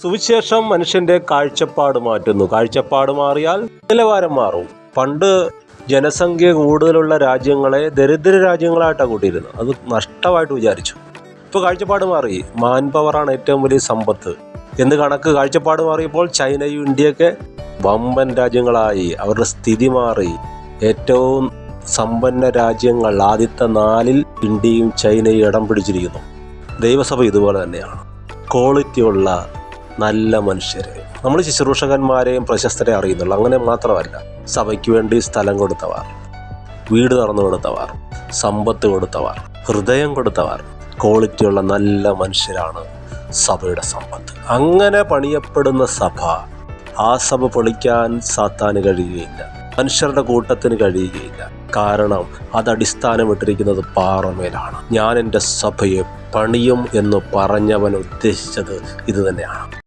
സുവിശേഷം മനുഷ്യന്റെ കാഴ്ചപ്പാട് മാറ്റുന്നു. കാഴ്ചപ്പാട് മാറിയാൽ നിലവാരം മാറും. പണ്ട് ജനസംഖ്യ കൂടുതലുള്ള രാജ്യങ്ങളെ ദരിദ്ര രാജ്യങ്ങളായിട്ടാണ് കൂട്ടിയിരുന്നത്. അത് നഷ്ടമായിട്ട് വിചാരിച്ചു. ഇപ്പോൾ കാഴ്ചപ്പാട് മാറി. മാൻ പവറാണ് ഏറ്റവും വലിയ സമ്പത്ത് എന്ന് കാഴ്ചപ്പാട് മാറിയപ്പോൾ ചൈനയും ഇന്ത്യയൊക്കെ വമ്പൻ രാജ്യങ്ങളായി. അവരുടെ സ്ഥിതി മാറി. ഏറ്റവും സമ്പന്ന രാജ്യങ്ങൾ ആദ്യത്തെ 4-ൽ ഇന്ത്യയും ചൈനയും ഇടം പിടിച്ചിരിക്കുന്നു. ദൈവസഭ ഇതുപോലെ തന്നെയാണ്. ക്വാളിറ്റിയുള്ള നല്ല മനുഷ്യരെ, നമ്മൾ ശുശ്രൂഷകന്മാരെയും പ്രശസ്തരെ അറിയുന്നുള്ളൂ. അങ്ങനെ മാത്രമല്ല, സഭയ്ക്ക് വേണ്ടി സ്ഥലം കൊടുത്തവർ, വീട് തുറന്നു കൊടുത്തവർ, സമ്പത്ത് കൊടുത്തവർ, ഹൃദയം കൊടുത്തവർ, ക്വാളിറ്റിയുള്ള നല്ല മനുഷ്യരാണ് സഭയുടെ സമ്പത്ത്. അങ്ങനെ പണിയപ്പെടുന്ന സഭ, ആ സഭ പൊളിക്കാൻ സാത്താന് കഴിയുകയില്ല, മനുഷ്യരുടെ കൂട്ടത്തിന് കഴിയുകയില്ല. കാരണം അത് അടിസ്ഥാനമിട്ടിരിക്കുന്നത് പാറമേലാണ്. ഞാൻ എൻ്റെ സഭയെ പണിയും എന്ന് പറഞ്ഞവൻ ഉദ്ദേശിച്ചത് ഇത് തന്നെയാണ്.